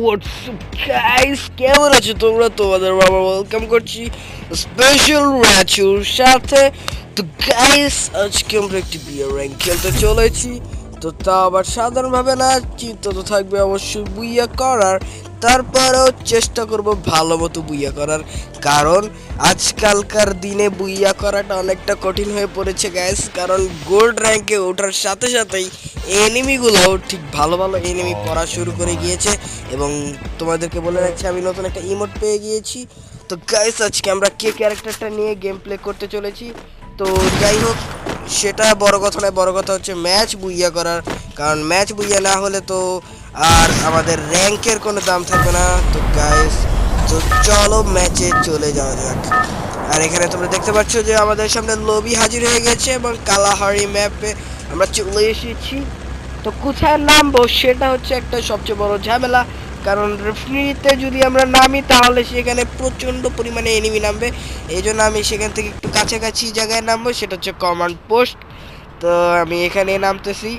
WhatsApp guys, কেমন আছো তোমরা? তোমাদের বাবা ওয়েলকাম করছি স্পেশাল র্যাচুর সাথে। তো গাইস, আজকে আমরা একটি বিয়ার র্যাঙ্ক খেলতে চলেছি। তো তা আবার সাধারণভাবে না, চিন্তা তো থাকবে অবশ্যই বুইয়া করার। তারপরেও চেষ্টা করব ভালো মতো বুইয়া করার, কারণ আজকালকার দিনে বুইয়া করাটা অনেকটা কঠিন হয়ে পড়েছে গাইস। কারণ গোল্ড র্যাঙ্কে ওঠার সাথে সাথেই এনিমিগুলো ঠিক ভালো ভালো এনিমি পড়া শুরু করে গিয়েছে। এবং তোমাদেরকে বলে রাখছি, আমি নতুন একটা ইমোট পেয়ে গিয়েছি। তো গাইস, আজকে আমরা কে ক্যারেক্টারটা নিয়ে গেম প্লে করতে চলেছি। তো যাই হোক, সেটা বড় কথা নয়, বড় কথা হচ্ছে ম্যাচ বুইয়া করার। কারণ ম্যাচ বুইয়া না হলে তো আর আমাদের র্যাঙ্কের কোনো দাম থাকবে না। তো গাইস, তো চলো ম্যাচে চলে যাওয়া যাক। আর এখানে তোমরা দেখতে পাচ্ছ যে আমাদের সামনে লবি হাজির হয়ে গেছে এবং কালাহারি ম্যাপে আমরা চলে এসেছি। তো কোথায় নামবো সেটা হচ্ছে একটা সবচেয়ে বড় ঝামেলা। কারণ রেফারিতে যদি আমরা নামি তাহলে সেখানে প্রচণ্ড পরিমাণে এনিমি নামবে। এই জন্য আমি সেখান থেকে একটু কাছাকাছি জায়গায় নামবো, সেটা হচ্ছে কমান্ড পোস্ট। তো আমি এখানে নামতেছি।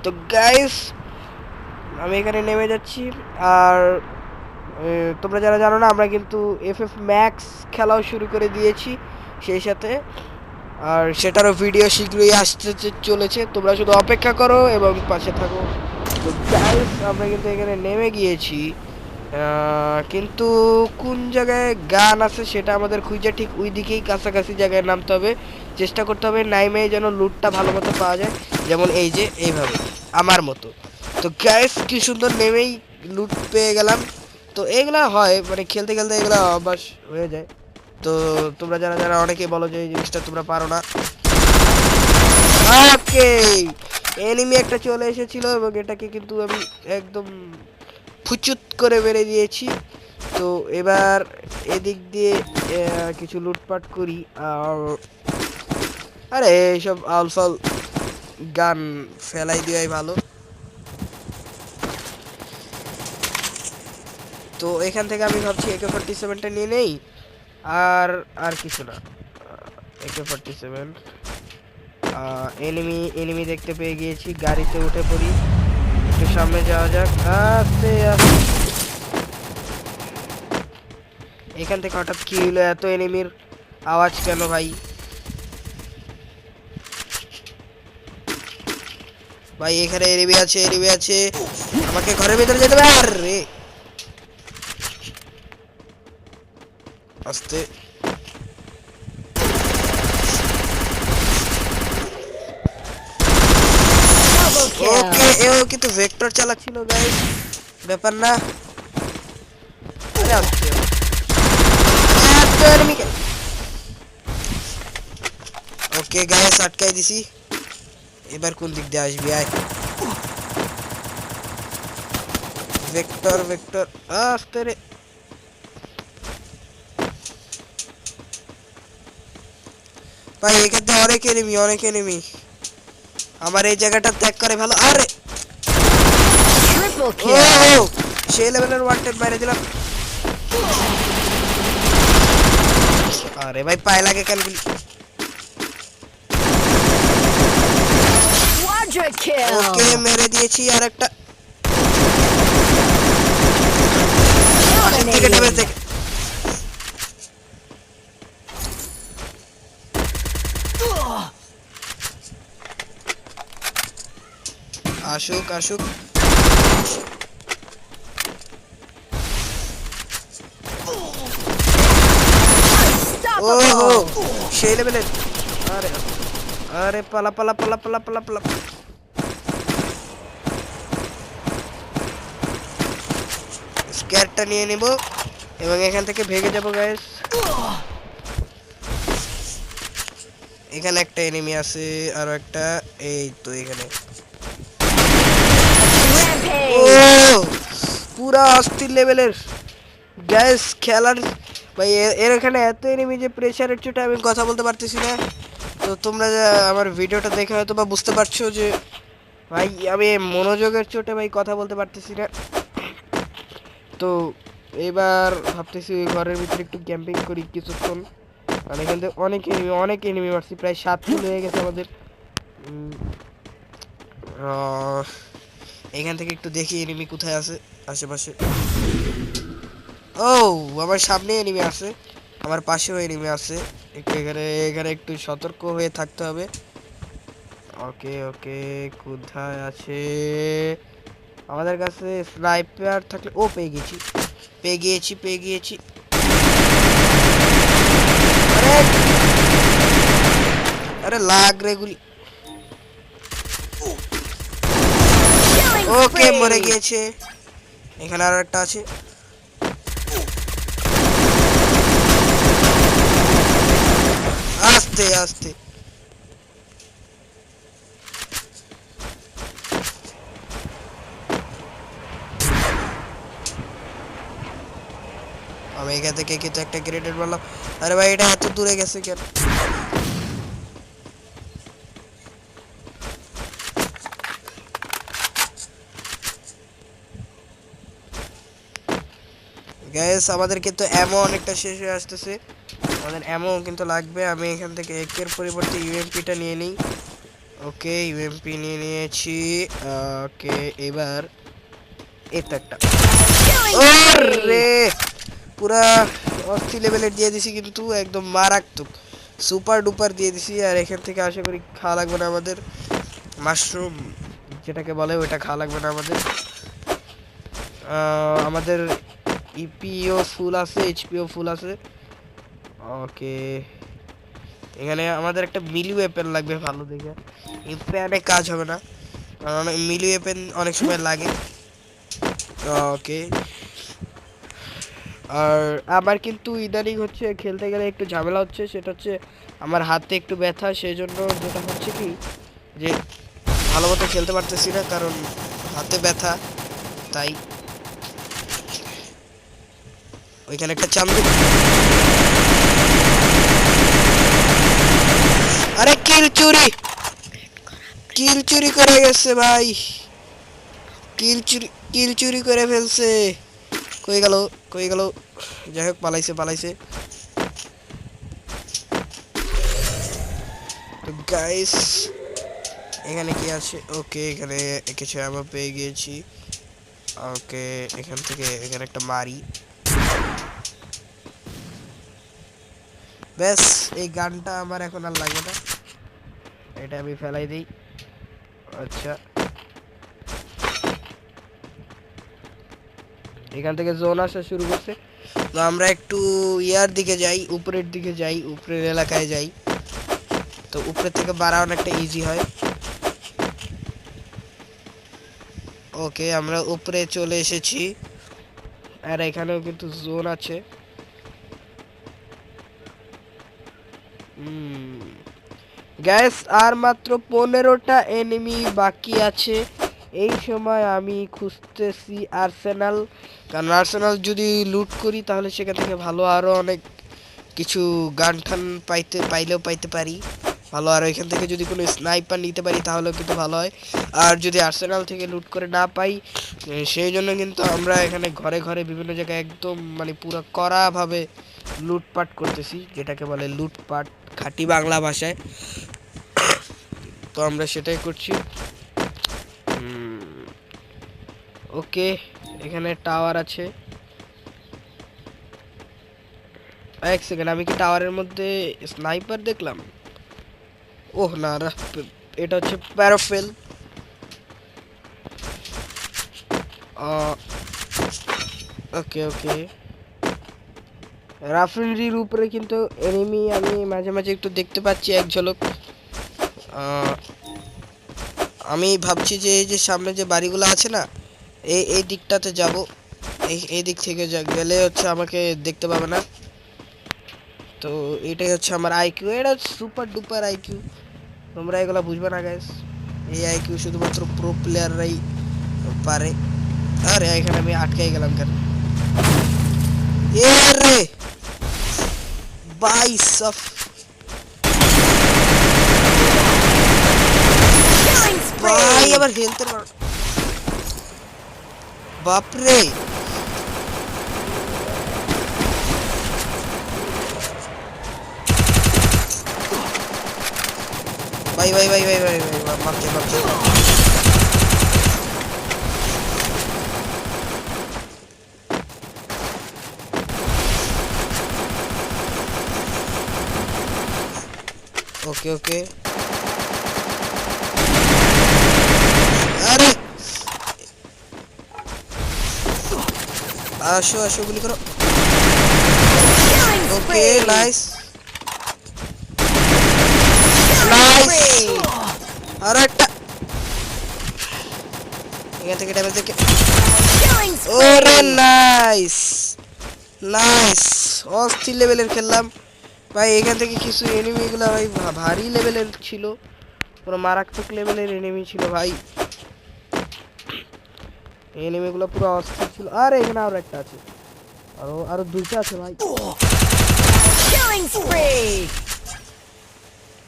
তো গাইস, আমি এখানে নেমে যাচ্ছি। আর তোমরা যারা জানো না, আমরা কিন্তু FF ম্যাক্স খেলাও শুরু করে দিয়েছি সেই সাথে। আর সেটারও ভিডিও শীঘ্রই আসতে চলেছে, তোমরা শুধু অপেক্ষা করো এবং পাশে থাকো। তো গাইস, আমরা কিন্তু এখানে নেমে গিয়েছি, কিন্তু কোন জায়গায় গান আছে সেটা আমাদের খুঁজে ঠিক ওই দিকেই কাছাকাছি জায়গায় নামতে হবে। চেষ্টা করতে হবে নাইমে যেন লুটটা ভালো মতো পাওয়া যায়, যেমন এই যে এইভাবে আমার মতো। তো গাইস, কি সুন্দর নেমেই লুট পেয়ে গেলাম। তো এগুলা হয় মানে খেলতে খেলতে এগুলা অভ্যাস হয়ে যায়। তো তোমরা যারা যারা অনেকেই বলো যে এই জিনিসটা তোমরা পারো না। ওকে, এনিমি একটা চলে এসেছিল এবং এটাকে কিন্তু আমি একদম ফুচুত করে বেড়ে দিয়েছি। তো এবার এদিক দিয়ে কিছু লুটপাট করি। আর আরে এইসব আলফাল গান ফেলাই দেওয়াই ভালো। তো এখান থেকে আমি ভাবছি AK-47টা নিয়ে নেই। আর আর কিছু না, AK-47। এনিমি দেখতে পেয়ে গিয়েছি, গাড়িতে উঠে পড়ি, একটু সামনে যাওয়া যাক। আস্তে আস্তে। এখান থেকে হঠাৎ কি হলো, এত এনিমির আওয়াজ কেন ভাই? ভাই এখানে এনিমি আছে, এনিমি আছে, আমাকে ঘরের ভিতরে যেতে হবে। আরে আস্তে। ওকে, এও কিন্তু ভেক্টর চালাচ্ছিল গাইস, ব্যাপার না। আরে আস্তে এনিমি। ওকে গাইস, আটকাই দিছি। এবার কোন দিক দিয়ে আসবি? আয় ভেক্টর ভেক্টর, আস্তে রে। ভাই এখানে অনেক এনিমি, অনেক এনিমি। আমার এই জায়গাটা ত্যাগ করে ভালো। আরে ও, সেই লেভেলের ওয়ান ট্যাপ মেরে দিলাম। আরে ভাই পায়ে লাগে কেন গুলি? ওকে, মেরে দিয়েছি আর একটা। থেকে ড্যামেজ দেখে আসুক আসুক। ওহো, সেই লেভেলের। আরে আরে পালা পালা পালা পালা পালা পালা। স্ক্যারটা নিয়ে নিব এবং এখান থেকে ভেগে যাব গাইস। এখানে একটা এনিমি আছে, আরো একটা। এই তো এখানে। ও, পুরা অস্থির লেভেলের গ্যাস খেলার। ভাই এর এখানে এত এনিমি যে প্রেসারের চোটে আমি কথা বলতে পারতেছি না। তো তোমরা আমার ভিডিওটা দেখে হয়তো বা বুঝতে পারছো যে ভাই আমি মনোযোগের চোটে ভাই কথা বলতে পারতেছি না। তো এবার ভাবতেছি ওই ঘরের ভিতরে একটু ক্যাম্পিং করি কিছুক্ষণ। মানে এখান থেকে অনেক এনিমি মারছি, প্রায় 7 কিল হয়ে গেছে আমাদের। এখান থেকে একটু দেখি এনিমি কোথায় আছে। আশেপাশে। ও আমার সামনে এনিমি আছে, আমার পাশেও এনিমি আছে। একটু এখানে এখানে একটু সতর্ক হয়ে থাকতে হবে। ওকে ওকে, কোথায় আছে? আমাদের কাছে স্নাইপার থাকলে, ও পেয়ে গেছি পেয়ে গিয়েছি পেয়ে গিয়েছি। আরে আরে লাগ রে গুলি। ওকে মরে গিয়েছে। এখানে আর একটা আছে। আস্তে আস্তে। আমি এখান থেকে কিন্তু একটা গ্রেনেড মারলাম। আরে ভাই এটা এত দূরে গেছে কেন? গ্যাস আমাদের কিন্তু অ্যামো অনেকটা শেষ হয়ে আসতেছে। আমাদের অ্যামো কিন্তু লাগবে। আমি এখান থেকে একের পরিবর্তে ইউএমপিটা নিয়ে নিই। ওকে ইউএমপি নিয়ে নিয়েছি। ওকে এবার এটা একটা, ওরে পুরা অস্থি লেভেলের দিয়ে দিছি, কিন্তু একদম মারাত্মক সুপার ডুপার দিয়ে দিছি। আর এখান থেকে আশা করি খাওয়া লাগবে না আমাদের। মাশরুম যেটাকে বলে ওইটা খাওয়া লাগবে না আমাদের। আমাদের ইপিও ফুল আছে, এইচপিও ফুল আছে। ওকে এখানে আমাদের একটা মিলি ওয়েপেন লাগবে ভালো দেখে। ইম্প্যানে কাজ হবে না, কারণ মিলি ওয়েপেন অনেক সময় লাগে। ওকে আর আমার কিন্তু ইদানিং হচ্ছে খেলতে গেলে একটু ঝামেলা হচ্ছে, সেটা হচ্ছে আমার হাতে একটু ব্যথা। সেই জন্য যেটা হচ্ছে কি যে ভালো মতো খেলতে পারতেছি না, কারণ হাতে ব্যথা। তাই ওইখানে একটা চান্দু। আরে কিল চুরি করে গেছে ভাই। কিল চুরি করে ফেলছে। কই গেল কই গেল? যাই হোক পালাইছে পালাইছে। তো গাইস এখানে কি আছে? ওকে এখানে কিছু আমরা পেয়ে গিয়েছি। ওকে এখান থেকে এখানে একটা মারি। ব্যাস এই গানটা আমার এখন আর লাগে না, এটা আমি ফেলাই দিই। আচ্ছা এখান থেকে জোন আসা শুরু করছে, তো আমরা একটু ইয়ার দিকে যাই, উপরের দিকে যাই, উপরের এলাকায় যাই। তো উপরের থেকে বাড়া অনেকটা ইজি হয়। ওকে আমরা উপরে চলে এসেছি, আর এখানেও কিন্তু জোন আছে। গ্যাস আর মাত্র 15টা এনিমি বাকি আছে। এই সময় আমি খুঁজতেছি আর্সেনাল, কারণ আর্সেনাল যদি লুট করি তাহলে সেখান থেকে ভালো আরও অনেক কিছু গান টান পাইলেও পাইতে পারি ভালো। আর এখান থেকে যদি কোনো স্নাইপার নিতে পারি তাহলেও কিন্তু ভালো হয়। আর যদি আর্সেনাল থেকে লুট করে না পাই, সেই জন্য কিন্তু আমরা এখানে ঘরে ঘরে বিভিন্ন জায়গায় একদম মানে পুরো কড়াভাবে লুটপাট করতেছি, যেটাকে বলে লুটপাট খাঁটি বাংলা ভাষায়। তো আমরা সেটাই করছি। ওকে এখানে টাওয়ার আছে। এক সেকেন্ড, আমি কি টাওয়ারের মধ্যে স্নাইপার দেখলাম? ওহ না, এটা হচ্ছে প্যারাফেল। ওকে ওকে রাফিনারির উপরে কিন্তু এনিমি আমি মাঝে মাঝে একটু দেখতে পাচ্ছি এক ঝলক। আমি ভাবছি যে এই যে সামনে যে বাড়িগুলো আছে না, এই দিকটাতে যাব। এই দিক থেকে গেলে হচ্ছে আমাকে দেখতে পাবে না। তো এটাই হচ্ছে আমার আইকিউ, এটা সুপার ডুপার আইকিউ, তোমরা এগুলো বুঝবে না গাইস। এই আইকিউ শুধুমাত্র প্রো প্লেয়াররাই পারে। আরে এখানে আমি আটকে গেলাম কেন? এ রে বাইসফ, ভাই আবার হেলথের বাপরে। ভাই ভাই ভাই ভাই ভাই ভাই মারতে মারতে। ওকে ওকে আরে আসো আসো গুলি করো ওকে নাইস নাইস আর একটা এখান থেকে ড্যামেজ দেখে ওরে নাইস নাইস অস্থির লেভেলের খেললাম ভাই এখান থেকে কিছু এনিমিগুলো ভাই ভারী লেভেলের ছিল পুরো মারাত্মক লেভেলের এনিমি ছিল ভাই এনিমিগুলো পুরো অস্থির ছিল আর এখানে আরো একটা আছে আরো দুইটা আছে ভাই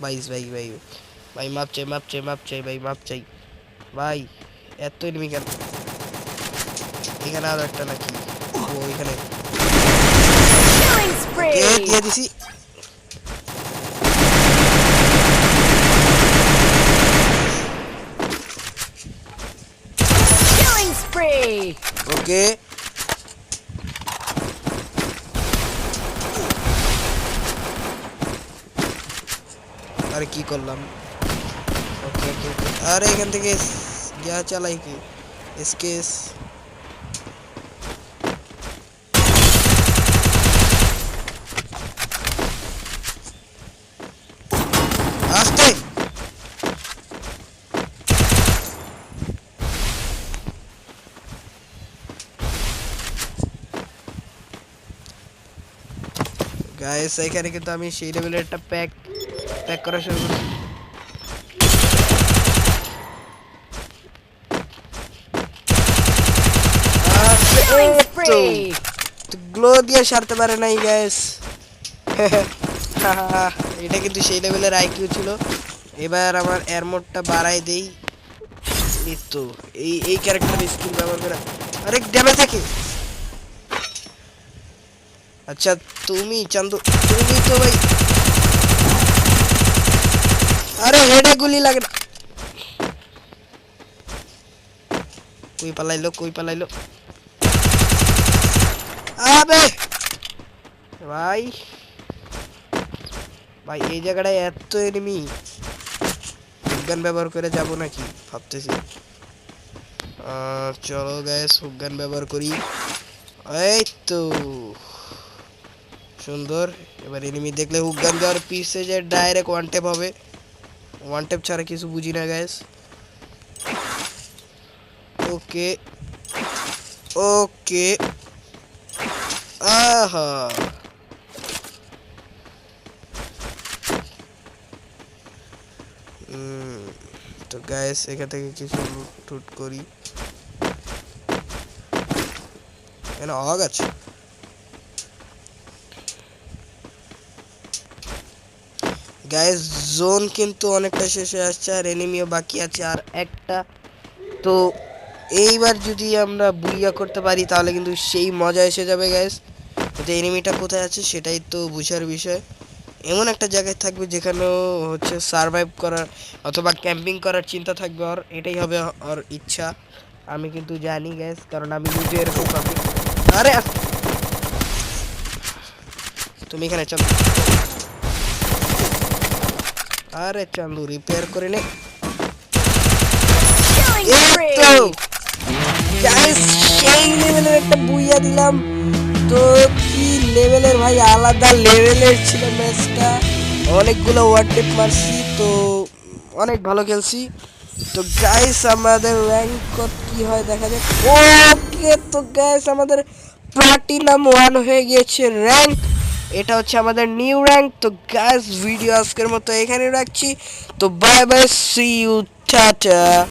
ভাই ভাই ভাই ভাই মাপ চাই ভাই মাপ চাই ভাই এত এনিমি কেন এখানে আরো একটা নাকি ও এখানে দিয়ে দিছি ওকে আরে কি করলাম ওকে ওকে আরে এখান থেকে যা চালাই কি এসকেস আস্তে গাইস এখানে কিন্তু আমি সেই লেভেলের একটা প্যাক করা শুরু করেছি গ্লো দিয়ে সারতে পারে নাই গাইস এটা কিন্তু সেই লেভেলের আইকিউ ছিল এবার আমার এয়ার মোডটা বাড়াই দেই তো এই ক্যারেক্টার স্কিল ব্যবহার করে আরে ড্যামেজ থাকে আচ্ছা তুমি চান্দু তুমি তো ভাই আরে হেডে গুলি লাগে না কই পালাইলো আবে ভাই ভাই এই জায়গাটায় এত এনিমি হুকগান ব্যবহার করে যাব নাকি ভাবতেছি চলো গাইস হুকগান ব্যবহার করি এই তো সুন্দর এবার এনিমি দেখলে হুকগান দেওয়ার পিছে যে ডাইরেক্ট ওয়ান ট্যাপ হবে ওয়ান ট্যাপ ছাড়া কিছু বুঝি না গাইস ওকে ওকে আহা তো গাইস এখান থেকে কিছু লুট করি এখানে অগ আছে গাইস জোন কিন্তু অনেকটা শেষে আসছে আর এনিমিও বাকি আছে আর একটা তো এইবার যদি আমরা বুইয়া করতে পারি তাহলে কিন্তু সেই মজা এসে যাবে গাইস তো এনিমিটা কোথায় আছে সেটাই তো বুঝার বিষয় এমন একটা জায়গায় থাকবে যেখানে হচ্ছে সারভাইভ করার অথবা ক্যাম্পিং করার চিন্তা থাকবে আর এটাই হবে আর ইচ্ছা আমি কিন্তু জানি গাইস কারণ আমি নিজে এরকম ভাবি আরে তুমি এখানে চল আরে চান্দু রিপেয়ার করে নে গাইস সেই লেভেলের একটা বুইয়া দিলাম তো কি লেভেলের ভাই আলাদা লেভেলের ছিল ম্যাচটা অনেকগুলো ওয়ান টেপ মারছি তো অনেক ভালো খেলছি তো গাইস আমাদের র্যাঙ্ক কি হয় দেখা যাক ওকে তো গাইস আমাদের প্লাটিনাম 1 হয়ে গিয়েছে র্যাঙ্ক এটা হচ্ছে আমাদের নিউ র্যাঙ্ক তো গাইস ভিডিও আজকের মতো এখানে রাখছি তো bye bye see you tata